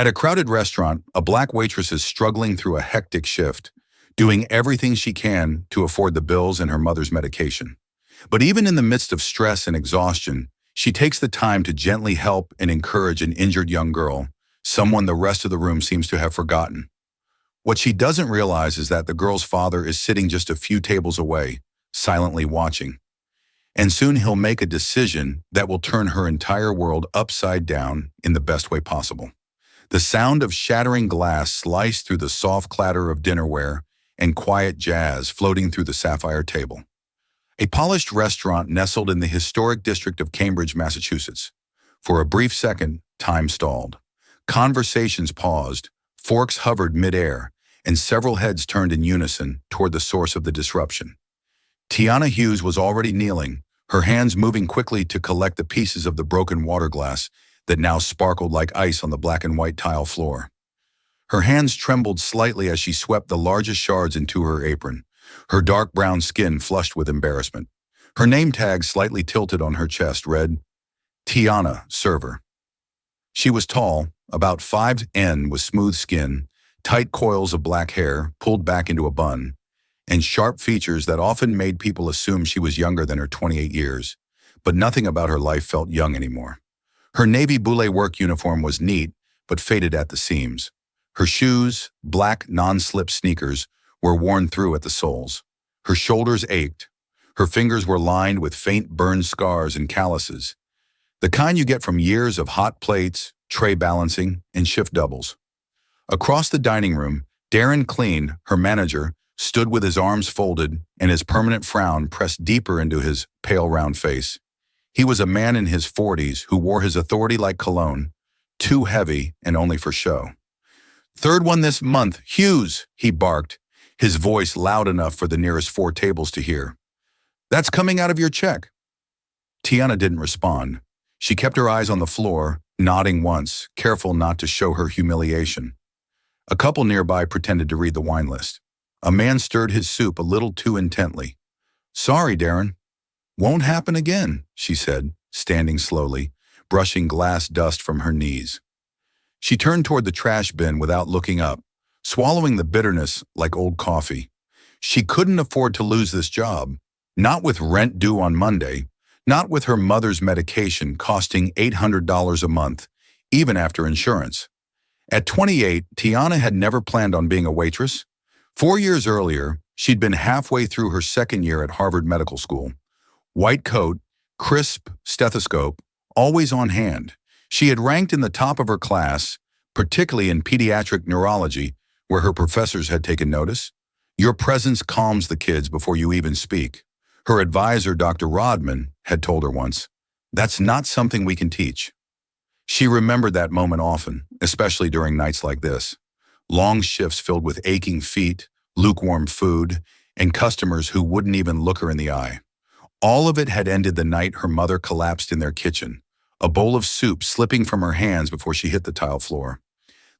At a crowded restaurant, a black waitress is struggling through a hectic shift, doing everything she can to afford the bills and her mother's medication. But even in the midst of stress and exhaustion, she takes the time to gently help and encourage an injured young girl, someone the rest of the room seems to have forgotten. What she doesn't realize is that the girl's father is sitting just a few tables away, silently watching. And soon he'll make a decision that will turn her entire world upside down in the best way possible. The sound of shattering glass sliced through the soft clatter of dinnerware and quiet jazz floating through the sapphire table. A polished restaurant nestled in the historic district of Cambridge, Massachusetts. For a brief second, time stalled. Conversations paused, forks hovered midair, and several heads turned in unison toward the source of the disruption. Tiana Hughes was already kneeling, her hands moving quickly to collect the pieces of the broken water glass that now sparkled like ice on the black and white tile floor. Her hands trembled slightly as she swept the largest shards into her apron, her dark brown skin flushed with embarrassment. Her name tag, slightly tilted on her chest, read, Tiana, server. She was tall, about 5'10", with smooth skin, tight coils of black hair pulled back into a bun, and sharp features that often made people assume she was younger than her 28 years. But nothing about her life felt young anymore. Her navy boule work uniform was neat, but faded at the seams. Her shoes, black non-slip sneakers, were worn through at the soles. Her shoulders ached. Her fingers were lined with faint burn scars and calluses, the kind you get from years of hot plates, tray balancing, and shift doubles. Across the dining room, Darren Clean, her manager, stood with his arms folded and his permanent frown pressed deeper into his pale round face. He was a man in his 40s who wore his authority like cologne, too heavy and only for show. Third one this month, Hughes, he barked, his voice loud enough for the nearest 4 tables to hear. That's coming out of your check. Tiana didn't respond. She kept her eyes on the floor, nodding once, careful not to show her humiliation. A couple nearby pretended to read the wine list. A man stirred his soup a little too intently. Sorry, Darren. Won't happen again, she said, standing slowly, brushing glass dust from her knees. She turned toward the trash bin without looking up, swallowing the bitterness like old coffee. She couldn't afford to lose this job, not with rent due on Monday, not with her mother's medication costing $800 a month, even after insurance. At 28, Tiana had never planned on being a waitress. 4 years earlier, she'd been halfway through her second year at Harvard Medical School. White coat, crisp stethoscope, always on hand. She had ranked in the top of her class, particularly in pediatric neurology, where her professors had taken notice. Your presence calms the kids before you even speak. Her advisor, Dr. Rodman, had told her once, that's not something we can teach. She remembered that moment often, especially during nights like this. Long shifts filled with aching feet, lukewarm food, and customers who wouldn't even look her in the eye. All of it had ended the night her mother collapsed in their kitchen, a bowl of soup slipping from her hands before she hit the tile floor.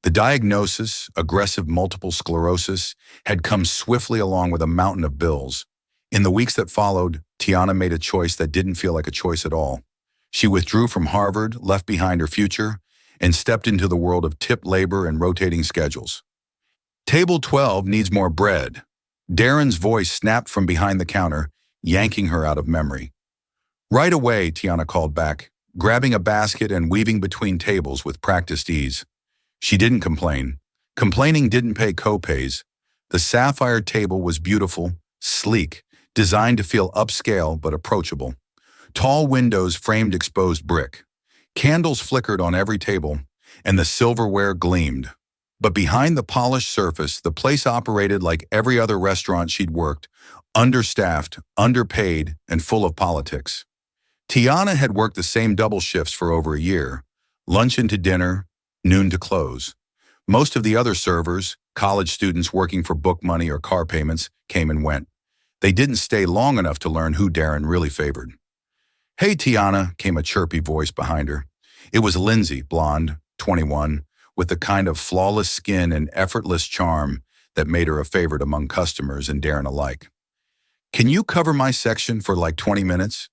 The diagnosis, aggressive multiple sclerosis, had come swiftly along with a mountain of bills. In the weeks that followed, Tiana made a choice that didn't feel like a choice at all. She withdrew from Harvard, left behind her future, and stepped into the world of tip labor and rotating schedules. Table 12 needs more bread. Darren's voice snapped from behind the counter, yanking her out of memory. Right away, Tiana called back, grabbing a basket and weaving between tables with practiced ease. She didn't complain. Complaining didn't pay co-pays. The sapphire table was beautiful, sleek, designed to feel upscale but approachable. Tall windows framed exposed brick. Candles flickered on every table, and the silverware gleamed. But behind the polished surface, the place operated like every other restaurant she'd worked, understaffed, underpaid, and full of politics. Tiana had worked the same double shifts for over a year, lunch into dinner, noon to close. Most of the other servers, college students working for book money or car payments, came and went. They didn't stay long enough to learn who Darren really favored. Hey, Tiana, came a chirpy voice behind her. It was Lindsay, blonde, 21, with the kind of flawless skin and effortless charm that made her a favorite among customers and Darren alike. Can you cover my section for like 20 minutes?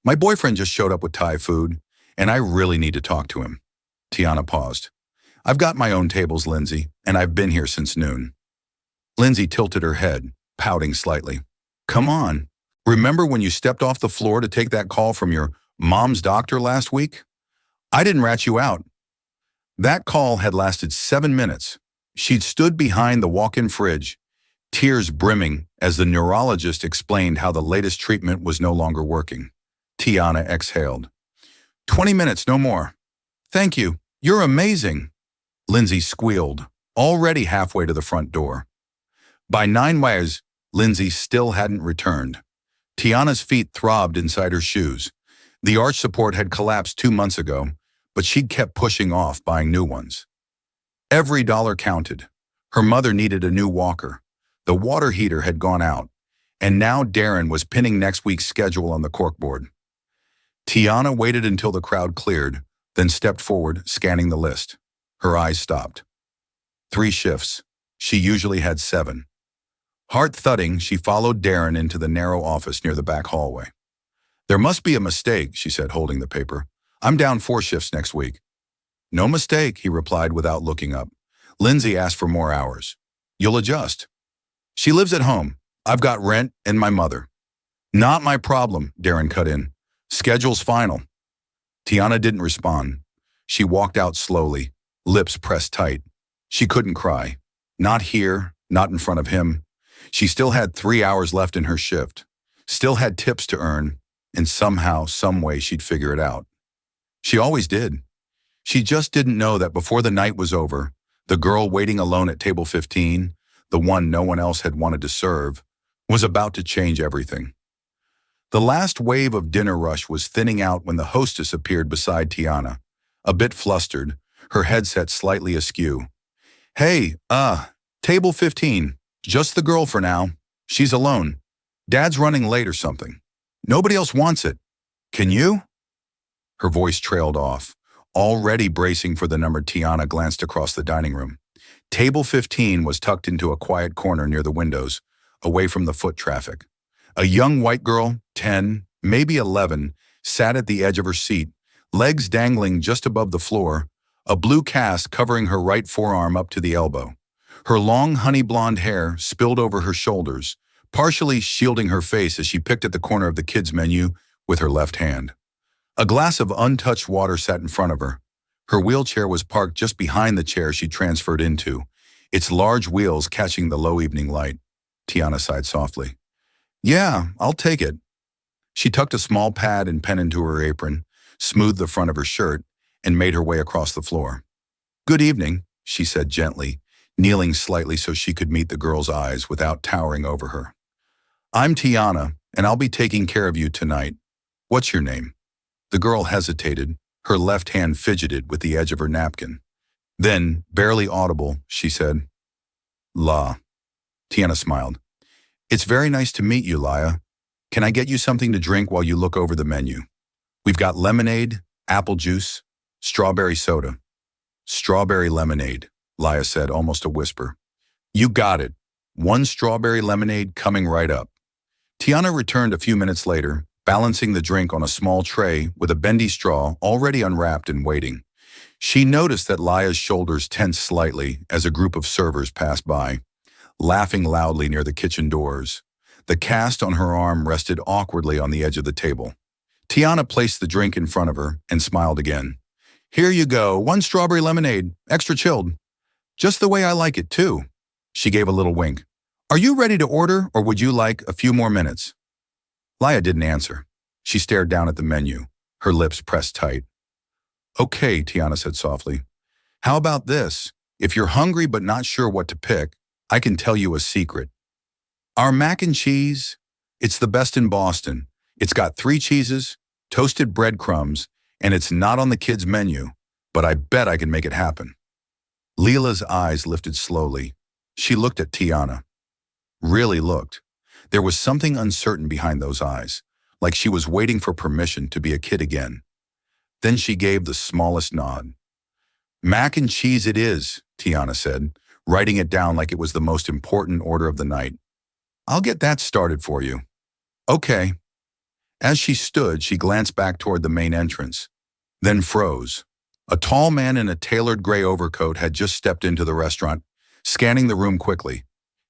My boyfriend just showed up with Thai food, and I really need to talk to him. Tiana paused. I've got my own tables, Lindsay, and I've been here since noon. Lindsay tilted her head, pouting slightly. Come on. Remember when you stepped off the floor to take that call from your mom's doctor last week? I didn't rat you out. That call had lasted 7 minutes. She'd stood behind the walk-in fridge, tears brimming as the neurologist explained how the latest treatment was no longer working. Tiana exhaled. 20 minutes, no more. Thank you. You're amazing. Lindsay squealed, already halfway to the front door. By 9 hours, Lindsay still hadn't returned. Tiana's feet throbbed inside her shoes. The arch support had collapsed 2 months ago, but she'd kept pushing off buying new ones. Every dollar counted. Her mother needed a new walker. The water heater had gone out, and now Darren was pinning next week's schedule on the corkboard. Tiana waited until the crowd cleared, then stepped forward, scanning the list. Her eyes stopped. 3 shifts. She usually had 7. Heart thudding, she followed Darren into the narrow office near the back hallway. There must be a mistake, she said, holding the paper. I'm down 4 shifts next week. No mistake, he replied without looking up. Lindsay asked for more hours. You'll adjust. She lives at home. I've got rent and my mother. Not my problem, Darren cut in. Schedule's final. Tiana didn't respond. She walked out slowly, lips pressed tight. She couldn't cry. Not here, not in front of him. She still had 3 hours left in her shift. Still had tips to earn, and somehow, some way she'd figure it out. She always did. She just didn't know that before the night was over, the girl waiting alone at table 15, the one no one else had wanted to serve, was about to change everything. The last wave of dinner rush was thinning out when the hostess appeared beside Tiana, a bit flustered, her headset slightly askew. Hey, table 15, just the girl for now. She's alone. Dad's running late or something. Nobody else wants it. Can you? Her voice trailed off. Already bracing for the number, Tiana glanced across the dining room. Table 15 was tucked into a quiet corner near the windows, away from the foot traffic. A young white girl, 10, maybe 11, sat at the edge of her seat, legs dangling just above the floor, a blue cast covering her right forearm up to the elbow. Her long honey blonde hair spilled over her shoulders, partially shielding her face as she picked at the corner of the kids' menu with her left hand. A glass of untouched water sat in front of her. Her wheelchair was parked just behind the chair she transferred into, its large wheels catching the low evening light. Tiana sighed softly. Yeah, I'll take it. She tucked a small pad and pen into her apron, smoothed the front of her shirt, and made her way across the floor. Good evening, she said gently, kneeling slightly so she could meet the girl's eyes without towering over her. I'm Tiana, and I'll be taking care of you tonight. What's your name? The girl hesitated, her left hand fidgeted with the edge of her napkin. Then, barely audible, she said, La. Tiana smiled. It's very nice to meet you, Laya. Can I get you something to drink while you look over the menu? We've got lemonade, apple juice, strawberry soda. Strawberry lemonade, Laya said, almost a whisper. You got it. 1 strawberry lemonade coming right up. Tiana returned a few minutes later, balancing the drink on a small tray with a bendy straw already unwrapped and waiting. She noticed that Laya's shoulders tensed slightly as a group of servers passed by, laughing loudly near the kitchen doors. The cast on her arm rested awkwardly on the edge of the table. Tiana placed the drink in front of her and smiled again. Here you go, 1 strawberry lemonade, extra chilled. Just the way I like it, too. She gave a little wink. Are you ready to order, or would you like a few more minutes? Laya didn't answer. She stared down at the menu, her lips pressed tight. Okay, Tiana said softly. How about this? If you're hungry but not sure what to pick, I can tell you a secret. Our mac and cheese, it's the best in Boston. It's got 3 cheeses, toasted breadcrumbs, and it's not on the kids' menu, but I bet I can make it happen. Leela's eyes lifted slowly. She looked at Tiana. Really looked. There was something uncertain behind those eyes, like she was waiting for permission to be a kid again. Then she gave the smallest nod. Mac and cheese it is, Tiana said, writing it down like it was the most important order of the night. I'll get that started for you. Okay. As she stood, she glanced back toward the main entrance, then froze. A tall man in a tailored gray overcoat had just stepped into the restaurant, scanning the room quickly.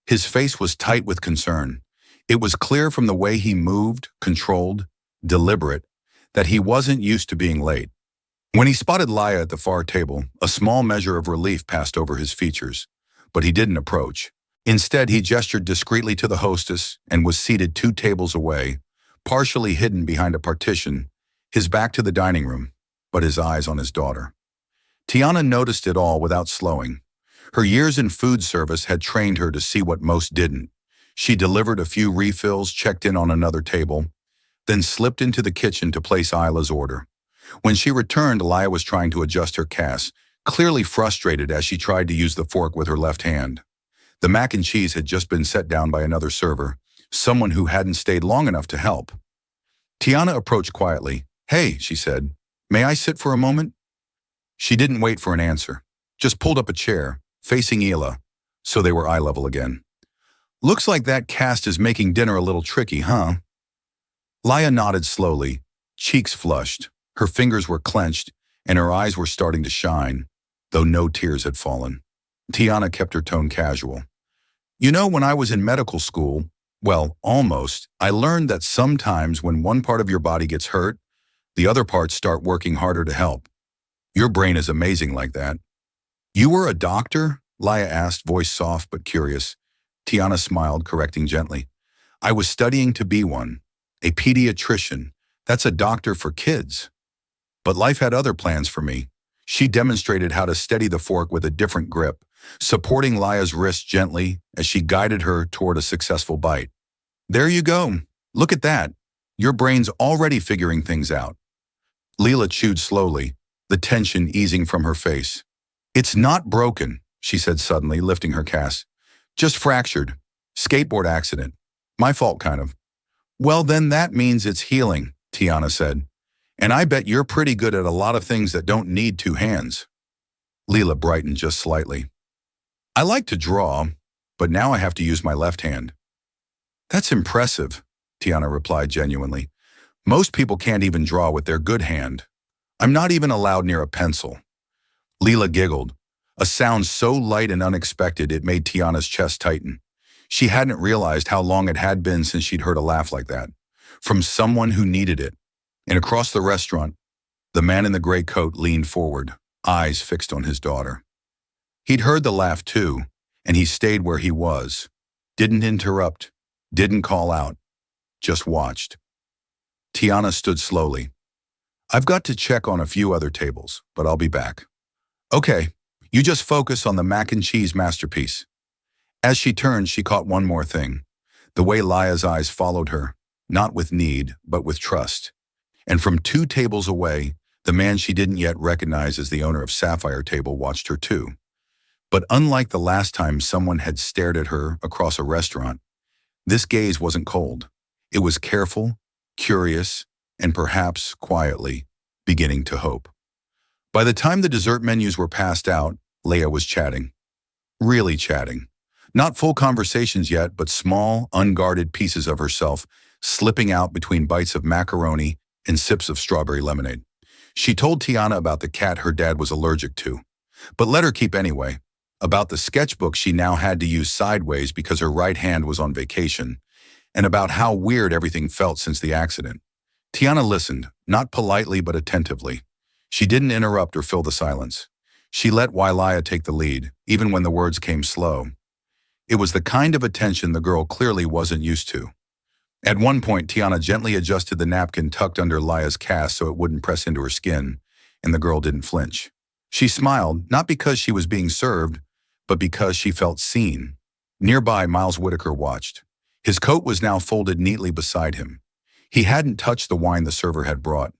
His face was tight with concern. It was clear from the way he moved, controlled, deliberate, that he wasn't used to being late. When he spotted Laya at the far table, a small measure of relief passed over his features, but he didn't approach. Instead, he gestured discreetly to the hostess and was seated 2 tables away, partially hidden behind a partition, his back to the dining room, but his eyes on his daughter. Tiana noticed it all without slowing. Her years in food service had trained her to see what most didn't. She delivered a few refills, checked in on another table, then slipped into the kitchen to place Isla's order. When she returned, Laya was trying to adjust her cast, clearly frustrated as she tried to use the fork with her left hand. The mac and cheese had just been set down by another server, someone who hadn't stayed long enough to help. Tiana approached quietly. "Hey," she said, "may I sit for a moment?" She didn't wait for an answer, just pulled up a chair, facing Isla, so they were eye level again. "Looks like that cast is making dinner a little tricky, huh?" Laya nodded slowly, cheeks flushed. Her fingers were clenched, and her eyes were starting to shine, though no tears had fallen. Tiana kept her tone casual. "You know, when I was in medical school, well, almost, I learned that sometimes when one part of your body gets hurt, the other parts start working harder to help. Your brain is amazing like that." "You were a doctor?" Laya asked, voice soft but curious. Tiana smiled, correcting gently. "I was studying to be one. A pediatrician. That's a doctor for kids. But life had other plans for me." She demonstrated how to steady the fork with a different grip, supporting Laya's wrist gently as she guided her toward a successful bite. "There you go. Look at that. Your brain's already figuring things out." Leela chewed slowly, the tension easing from her face. "It's not broken," she said suddenly, lifting her cast. "Just fractured. Skateboard accident. My fault, kind of." "Well, then that means it's healing," Tiana said. "And I bet you're pretty good at a lot of things that don't need 2 hands. Leela brightened just slightly. "I like to draw, but now I have to use my left hand." "That's impressive," Tiana replied genuinely. "Most people can't even draw with their good hand. I'm not even allowed near a pencil." Leela giggled, a sound so light and unexpected it made Tiana's chest tighten. She hadn't realized how long it had been since she'd heard a laugh like that, from someone who needed it. And across the restaurant, the man in the gray coat leaned forward, eyes fixed on his daughter. He'd heard the laugh too, and he stayed where he was. Didn't interrupt, didn't call out, just watched. Tiana stood slowly. "I've got to check on a few other tables, but I'll be back." "Okay, you just focus on the mac and cheese masterpiece." As she turned, she caught one more thing. The way Laya's eyes followed her, not with need, but with trust. And from 2 tables away, the man she didn't yet recognize as the owner of Sapphire Table watched her too. But unlike the last time someone had stared at her across a restaurant, this gaze wasn't cold. It was careful, curious, and perhaps, quietly, beginning to hope. By the time the dessert menus were passed out, Leia was chatting. Really chatting. Not full conversations yet, but small, unguarded pieces of herself slipping out between bites of macaroni and sips of strawberry lemonade. She told Tiana about the cat her dad was allergic to, but let her keep anyway. About the sketchbook she now had to use sideways because her right hand was on vacation, and about how weird everything felt since the accident. Tiana listened, not politely but attentively. She didn't interrupt or fill the silence. She let Wailaya take the lead, even when the words came slow. It was the kind of attention the girl clearly wasn't used to. At one point, Tiana gently adjusted the napkin tucked under Laya's cast so it wouldn't press into her skin, and the girl didn't flinch. She smiled, not because she was being served, but because she felt seen. Nearby, Miles Whitaker watched. His coat was now folded neatly beside him. He hadn't touched the wine the server had brought.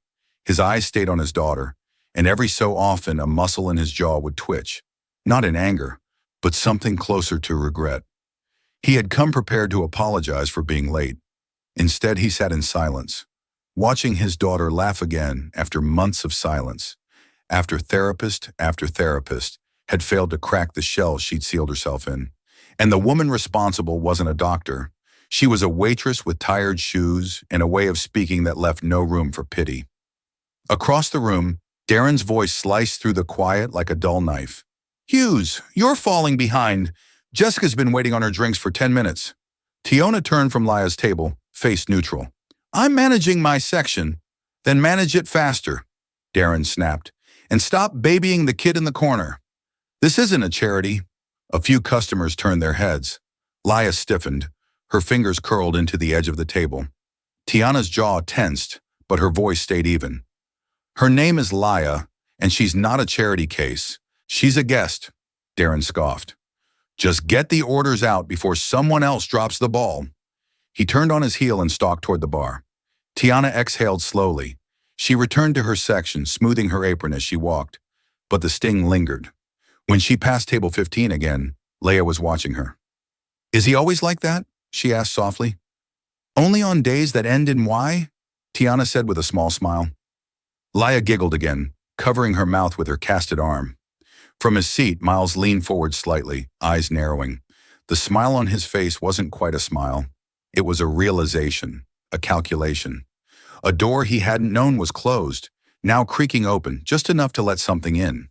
His eyes stayed on his daughter, and every so often a muscle in his jaw would twitch, not in anger, but something closer to regret. He had come prepared to apologize for being late. Instead, he sat in silence, watching his daughter laugh again after months of silence, after therapist had failed to crack the shell she'd sealed herself in. And the woman responsible wasn't a doctor. She was a waitress with tired shoes and a way of speaking that left no room for pity. Across the room, Darren's voice sliced through the quiet like a dull knife. Hughes, you're falling behind. Jessica's been waiting on her drinks for 10 minutes. Tiona turned from Laya's table, face neutral. I'm managing my section. Then manage it faster, Darren snapped. And stop babying the kid in the corner. This isn't a charity. A few customers turned their heads. Laya stiffened, her fingers curled into the edge of the table. Tiana's jaw tensed, but her voice stayed even. Her name is Laya, and she's not a charity case. She's a guest, Darren scoffed. Just get the orders out before someone else drops the ball. He turned on his heel and stalked toward the bar. Tiana exhaled slowly. She returned to her section, smoothing her apron as she walked, but the sting lingered. When she passed table 15 again, Leia was watching her. Is he always like that? She asked softly. Only on days that end in Y? Tiana said with a small smile. Leia giggled again, covering her mouth with her casted arm. From his seat, Miles leaned forward slightly, eyes narrowing. The smile on his face wasn't quite a smile. It was a realization, a calculation. A door he hadn't known was closed, now creaking open, just enough to let something in.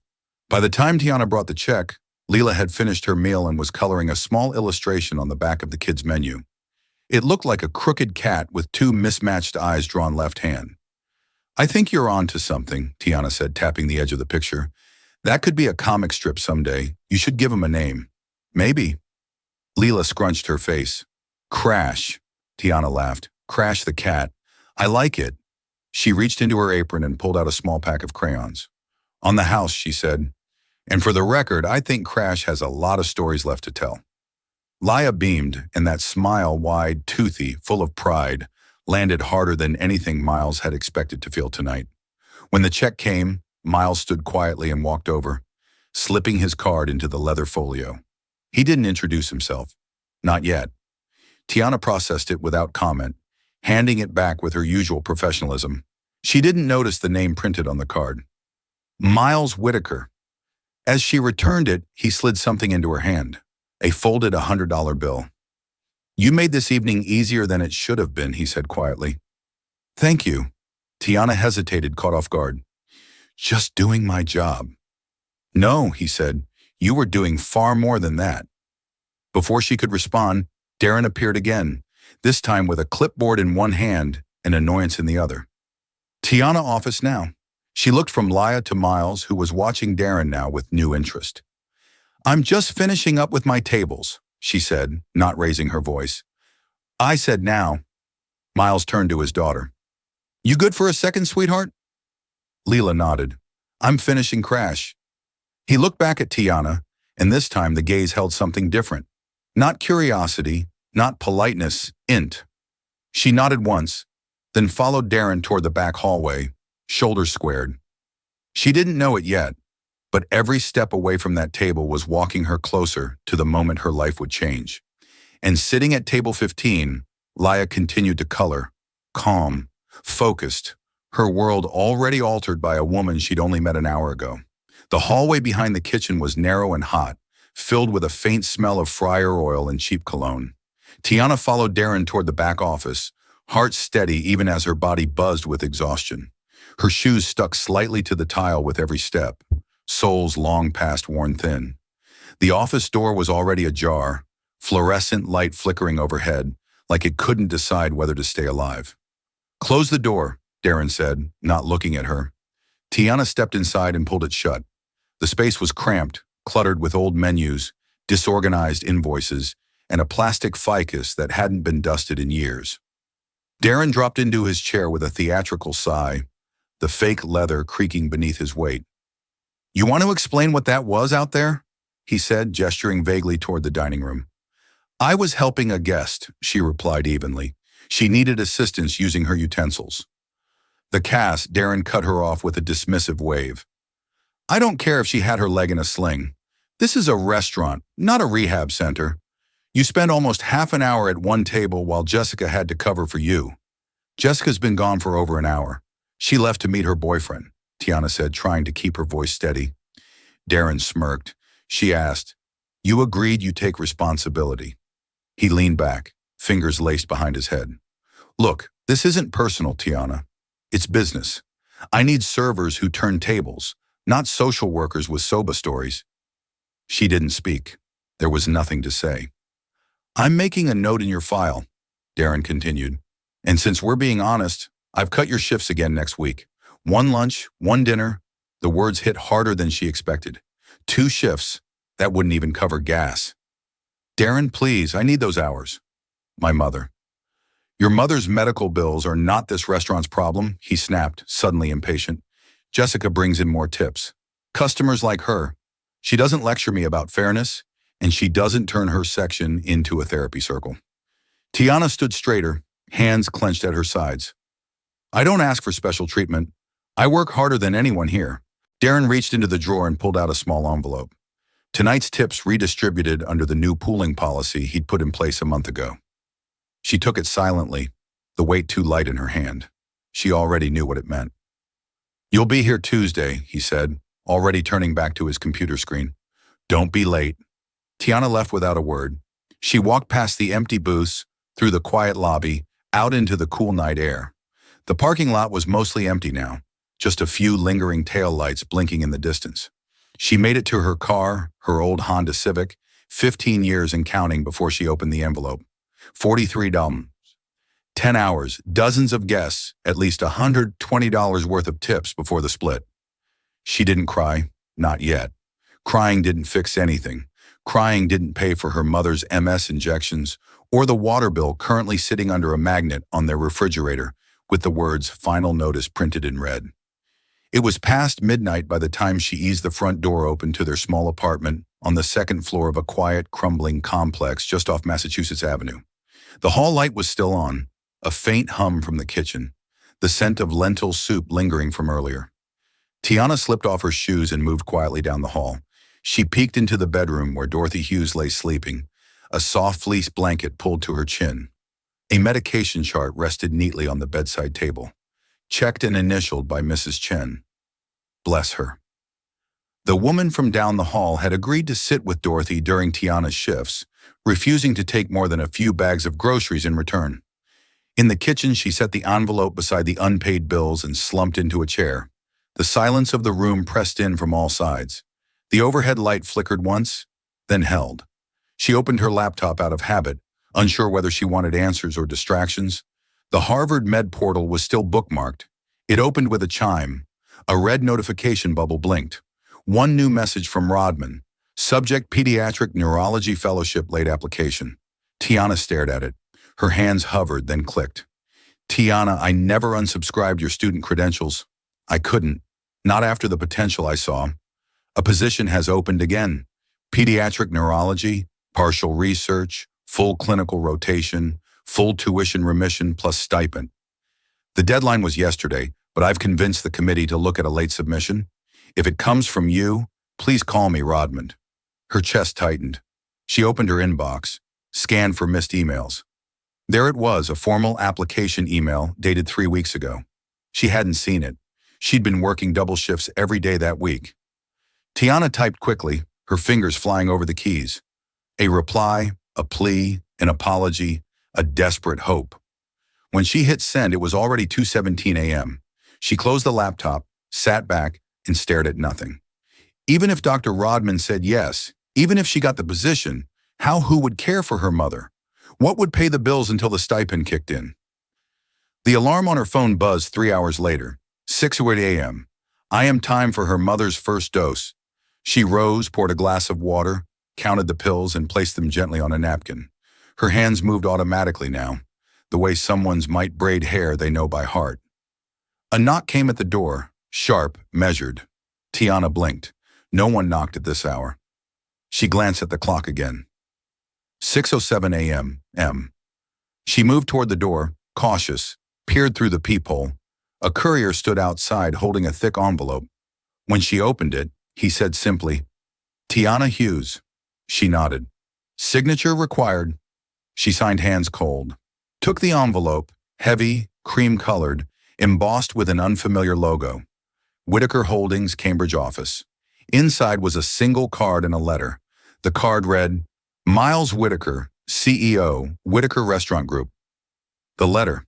By the time Tiana brought the check, Leela had finished her meal and was coloring a small illustration on the back of the kid's menu. It looked like a crooked cat with two mismatched eyes drawn left hand. I think you're on to something, Tiana said, tapping the edge of the picture. That could be a comic strip someday. You should give him a name. Maybe. Leela scrunched her face. Crash, Tiana laughed. Crash the cat. I like it. She reached into her apron and pulled out a small pack of crayons. On the house, she said. And for the record, I think Crash has a lot of stories left to tell. Laya beamed, and that smile, wide, toothy, full of pride, landed harder than anything Miles had expected to feel tonight. When the check came, Miles stood quietly and walked over, slipping his card into the leather folio. He didn't introduce himself. Not yet. Tiana processed it without comment, handing it back with her usual professionalism. She didn't notice the name printed on the card. Miles Whitaker. As she returned it, he slid something into her hand, a folded $100 bill. You made this evening easier than it should have been, he said quietly. Thank you. Tiana hesitated, caught off guard. Just doing my job. No, he said, you were doing far more than that. Before she could respond, Darren appeared again, this time with a clipboard in one hand and annoyance in the other. Tiana office now. She looked from Laya to Miles, who was watching Darren now with new interest. I'm just finishing up with my tables, she said, not raising her voice. I said now. Miles turned to his daughter. You good for a second, sweetheart? Leela nodded. I'm finishing Crash. He looked back at Tiana, and this time the gaze held something different. Not curiosity, not politeness, int. She nodded once, then followed Darren toward the back hallway, shoulders squared. She didn't know it yet, but every step away from that table was walking her closer to the moment her life would change. And sitting at table 15, Laya continued to color, calm, focused, her world already altered by a woman she'd only met an hour ago. The hallway behind the kitchen was narrow and hot, filled with a faint smell of fryer oil and cheap cologne. Tiana followed Darren toward the back office, heart steady even as her body buzzed with exhaustion. Her shoes stuck slightly to the tile with every step, soles long past worn thin. The office door was already ajar, fluorescent light flickering overhead, like it couldn't decide whether to stay alive. Close the door, Darren said, not looking at her. Tiana stepped inside and pulled it shut. The space was cramped, cluttered with old menus, disorganized invoices, and a plastic ficus that hadn't been dusted in years. Darren dropped into his chair with a theatrical sigh, the fake leather creaking beneath his weight. You want to explain what that was out there? He said, gesturing vaguely toward the dining room. I was helping a guest, she replied evenly. She needed assistance using her utensils. The cast, Darren cut her off with a dismissive wave. I don't care if she had her leg in a sling. This is a restaurant, not a rehab center. You spent almost half an hour at one table while Jessica had to cover for you. Jessica's been gone for over an hour. She left to meet her boyfriend, Tiana said, trying to keep her voice steady. Darren smirked. She asked, You agreed you take responsibility. He leaned back, fingers laced behind his head. Look, this isn't personal, Tiana. It's business. I need servers who turn tables, not social workers with soba stories." She didn't speak. There was nothing to say. "I'm making a note in your file," Darren continued. "And since we're being honest, I've cut your shifts again next week. One lunch, one dinner." The words hit harder than she expected. 2 shifts. That wouldn't even cover gas. "Darren, please, I need those hours." "My mother." "Your mother's medical bills are not this restaurant's problem," he snapped, suddenly impatient. "Jessica brings in more tips. Customers like her. She doesn't lecture me about fairness, and she doesn't turn her section into a therapy circle." Tiana stood straighter, hands clenched at her sides. "I don't ask for special treatment. I work harder than anyone here." Darren reached into the drawer and pulled out a small envelope. Tonight's tips redistributed under the new pooling policy he'd put in place a month ago. She took it silently, the weight too light in her hand. She already knew what it meant. "You'll be here Tuesday," he said, already turning back to his computer screen. "Don't be late." Tiana left without a word. She walked past the empty booths, through the quiet lobby, out into the cool night air. The parking lot was mostly empty now, just a few lingering taillights blinking in the distance. She made it to her car, her old Honda Civic, 15 years and counting before she opened the envelope. $43. 10 hours, dozens of guests, at least $120 worth of tips before the split. She didn't cry, not yet. Crying didn't fix anything. Crying didn't pay for her mother's MS injections or the water bill currently sitting under a magnet on their refrigerator with the words "Final Notice" printed in red. It was past midnight by the time she eased the front door open to their small apartment on the second floor of a quiet, crumbling complex just off Massachusetts Avenue. The hall light was still on, a faint hum from the kitchen, the scent of lentil soup lingering from earlier. Tiana slipped off her shoes and moved quietly down the hall. She peeked into the bedroom where Dorothy Hughes lay sleeping, a soft fleece blanket pulled to her chin. A medication chart rested neatly on the bedside table, checked and initialed by Mrs. Chen. Bless her. The woman from down the hall had agreed to sit with Dorothy during Tiana's shifts, refusing to take more than a few bags of groceries in return. In the kitchen, she set the envelope beside the unpaid bills and slumped into a chair. The silence of the room pressed in from all sides. The overhead light flickered once, then held. She opened her laptop out of habit, unsure whether she wanted answers or distractions. The Harvard Med portal was still bookmarked. It opened with a chime. A red notification bubble blinked. One new message from Rodman. Subject Pediatric Neurology Fellowship late application. Tiana stared at it. Her hands hovered, then clicked. "Tiana, I never unsubscribed your student credentials. I couldn't. Not after the potential I saw. A position has opened again. Pediatric neurology, partial research, full clinical rotation, full tuition remission plus stipend. The deadline was yesterday, but I've convinced the committee to look at a late submission. If it comes from you, please call me Rodman." Her chest tightened. She opened her inbox, scanned for missed emails. There it was, a formal application email dated 3 weeks ago. She hadn't seen it. She'd been working double shifts every day that week. Tiana typed quickly, her fingers flying over the keys. A reply, a plea, an apology, a desperate hope. When she hit send, it was already 2:17 a.m. She closed the laptop, sat back, and stared at nothing. Even if Dr. Rodman said yes, even if she got the position, who would care for her mother? What would pay the bills until the stipend kicked in? The alarm on her phone buzzed 3 hours later, 6:08 a.m. I am time for her mother's first dose. She rose, poured a glass of water, counted the pills, and placed them gently on a napkin. Her hands moved automatically now, the way someone's might braid hair they know by heart. A knock came at the door, sharp, measured. Tiana blinked. No one knocked at this hour. She glanced at the clock again. 6:07 a.m. She moved toward the door, cautious, peered through the peephole. A courier stood outside holding a thick envelope. When she opened it, he said simply, "Tiana Hughes." She nodded. "Signature required." She signed hands cold. Took the envelope, heavy, cream-colored, embossed with an unfamiliar logo. Whitaker Holdings, Cambridge office. Inside was a single card and a letter. The card read, "Miles Whitaker, CEO, Whitaker Restaurant Group." The letter.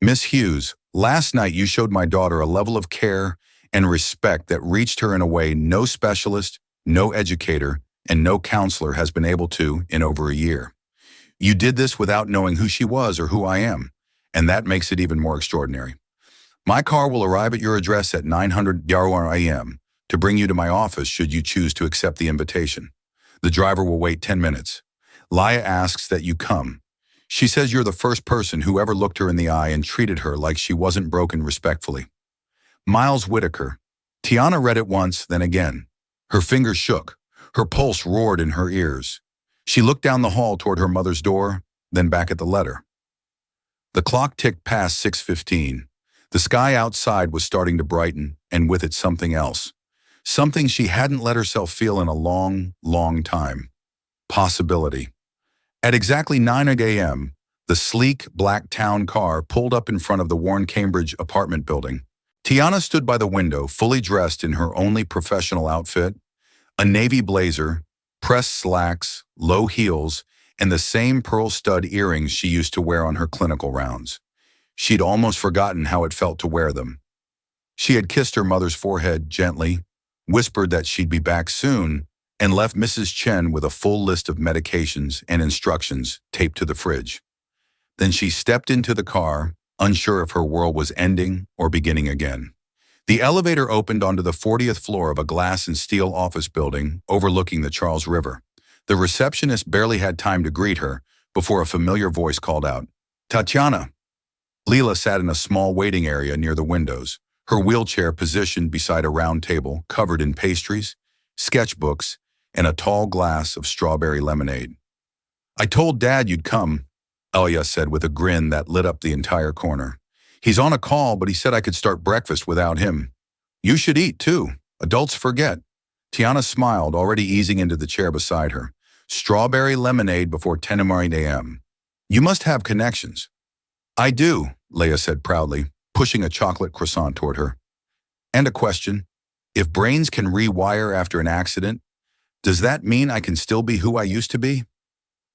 Miss Hughes, last night you showed my daughter a level of care and respect that reached her in a way no specialist, no educator, and no counselor has been able to in over a year. You did this without knowing who she was or who I am, and that makes it even more extraordinary. My car will arrive at your address at 900 a.m. to bring you to my office should you choose to accept the invitation. The driver will wait 10 minutes. Laya asks that you come. She says you're the first person who ever looked her in the eye and treated her like she wasn't broken respectfully. Miles Whitaker. Tiana read it once, then again. Her fingers shook. Her pulse roared in her ears. She looked down the hall toward her mother's door, then back at the letter. The clock ticked past 6:15. The sky outside was starting to brighten, and with it something else. Something she hadn't let herself feel in a long, long time. Possibility. At exactly 9 a.m., the sleek, black town car pulled up in front of the Warren Cambridge apartment building. Tiana stood by the window, fully dressed in her only professional outfit, a navy blazer, pressed slacks, low heels, and the same pearl stud earrings she used to wear on her clinical rounds. She'd almost forgotten how it felt to wear them. She had kissed her mother's forehead gently, whispered that she'd be back soon, and left Mrs. Chen with a full list of medications and instructions taped to the fridge. Then she stepped into the car, unsure if her world was ending or beginning again. The elevator opened onto the 40th floor of a glass and steel office building overlooking the Charles River. The receptionist barely had time to greet her before a familiar voice called out, "Tatiana." Leela sat in a small waiting area near the windows, her wheelchair positioned beside a round table covered in pastries, sketchbooks, and a tall glass of strawberry lemonade. "I told Dad you'd come," Elia said with a grin that lit up the entire corner. "He's on a call, but he said I could start breakfast without him. You should eat, too. Adults forget." Tiana smiled, already easing into the chair beside her. "Strawberry lemonade before 10 a.m. You must have connections." "I do," Leia said proudly, pushing a chocolate croissant toward her. "And a question. If brains can rewire after an accident, does that mean I can still be who I used to be?"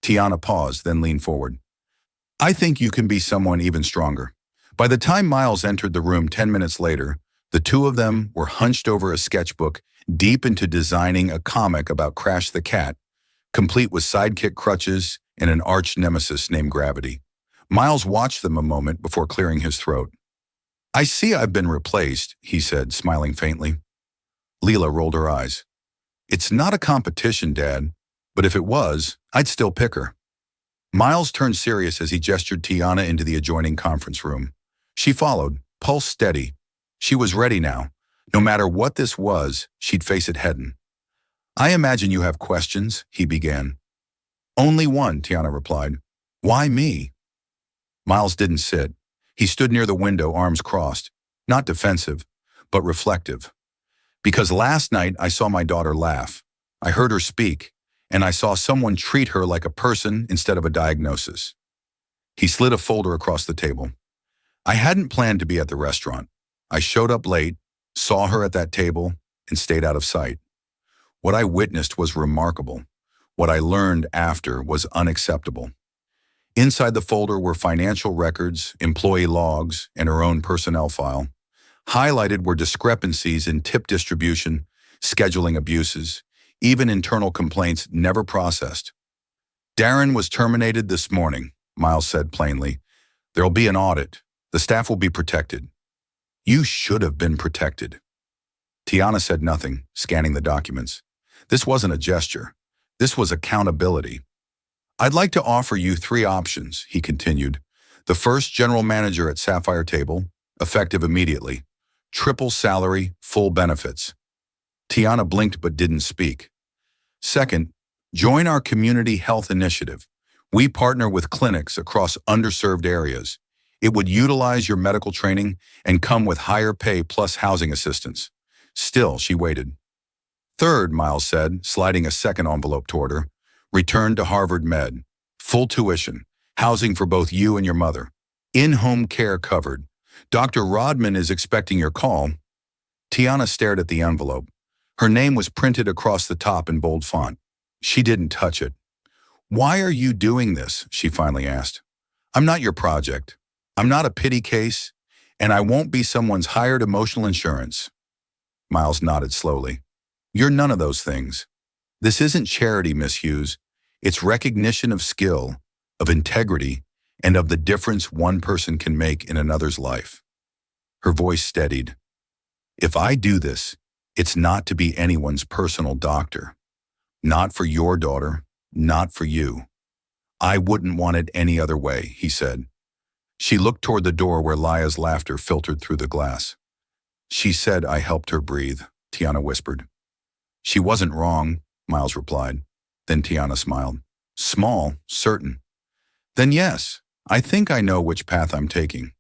Tiana paused, then leaned forward. "I think you can be someone even stronger." By the time Miles entered the room 10 minutes later, the two of them were hunched over a sketchbook, deep into designing a comic about Crash the cat, complete with sidekick crutches and an arch nemesis named Gravity. Miles watched them a moment before clearing his throat. "I see I've been replaced," he said, smiling faintly. Leela rolled her eyes. "It's not a competition, Dad, but if it was, I'd still pick her." Miles turned serious as he gestured Tiana into the adjoining conference room. She followed, pulse steady. She was ready now. No matter what this was, she'd face it head-on. "I imagine you have questions," he began. "Only one," Tiana replied. "Why me?" Miles didn't sit. He stood near the window, arms crossed, not defensive, but reflective. "Because last night I saw my daughter laugh. I heard her speak, and I saw someone treat her like a person instead of a diagnosis." He slid a folder across the table. "I hadn't planned to be at the restaurant. I showed up late, saw her at that table, and stayed out of sight. What I witnessed was remarkable. What I learned after was unacceptable." Inside the folder were financial records, employee logs, and her own personnel file. Highlighted were discrepancies in tip distribution, scheduling abuses, even internal complaints never processed. "Darren was terminated this morning," Miles said plainly. "There'll be an audit. The staff will be protected." "You should have been protected." Tiana said nothing, scanning the documents. This wasn't a gesture. This was accountability. "I'd like to offer you 3 options," he continued. "The first, general manager at Sapphire Table, effective immediately. Triple salary, full benefits." Tiana blinked but didn't speak. "Second, join our community health initiative. We partner with clinics across underserved areas. It would utilize your medical training and come with higher pay plus housing assistance." Still, she waited. "Third," Miles said, sliding a second envelope toward her, "return to Harvard Med. Full tuition, housing for both you and your mother. In-home care covered. Dr. Rodman is expecting your call." Tiana stared at the envelope. Her name was printed across the top in bold font. She didn't touch it. "Why are you doing this?" she finally asked. "I'm not your project." I'm not a pity case, and I won't be someone's hired emotional insurance. Miles nodded slowly. You're none of those things. This isn't charity, Miss Hughes. It's recognition of skill, of integrity, and of the difference one person can make in another's life. Her voice steadied. If I do this, it's not to be anyone's personal doctor. Not for your daughter, not for you. I wouldn't want it any other way, he said. She looked toward the door where Laya's laughter filtered through the glass. She said I helped her breathe, Tiana whispered. She wasn't wrong, Miles replied. Then Tiana smiled. Small, certain. Then yes, I think I know which path I'm taking.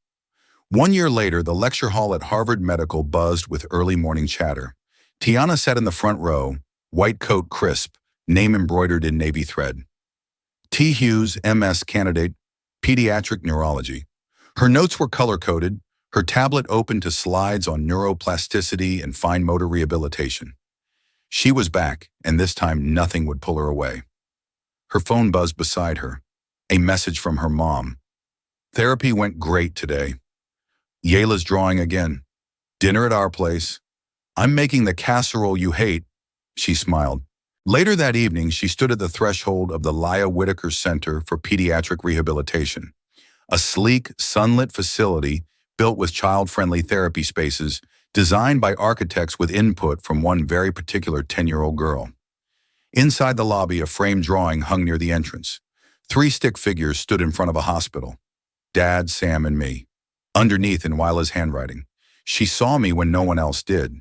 1 year later, the lecture hall at Harvard Medical buzzed with early morning chatter. Tiana sat in the front row, white coat crisp, name embroidered in navy thread. T. Hughes, MS candidate, pediatric neurology. Her notes were color-coded, her tablet open to slides on neuroplasticity and fine motor rehabilitation. She was back, and this time nothing would pull her away. Her phone buzzed beside her. A message from her mom. Therapy went great today. Yayla's drawing again. Dinner at our place. I'm making the casserole you hate. She smiled. Later that evening, she stood at the threshold of the Laya Whitaker Center for Pediatric Rehabilitation, a sleek, sunlit facility built with child-friendly therapy spaces designed by architects with input from one very particular 10-year-old girl. Inside the lobby, a framed drawing hung near the entrance. 3 stick figures stood in front of a hospital. Dad, Sam, and me. Underneath in Wila's handwriting, she saw me when no one else did.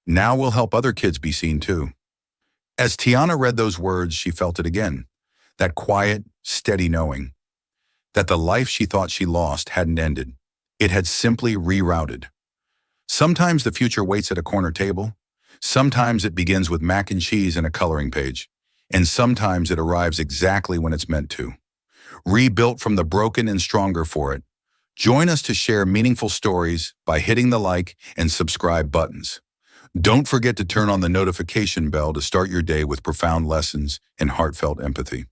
Now we'll help other kids be seen too. As Tiana read those words, she felt it again. That quiet, steady knowing. That the life she thought she lost hadn't ended. It had simply rerouted. Sometimes the future waits at a corner table. Sometimes it begins with mac and cheese and a coloring page. And sometimes it arrives exactly when it's meant to. Rebuilt from the broken and stronger for it. Join us to share meaningful stories by hitting the like and subscribe buttons. Don't forget to turn on the notification bell to start your day with profound lessons and heartfelt empathy.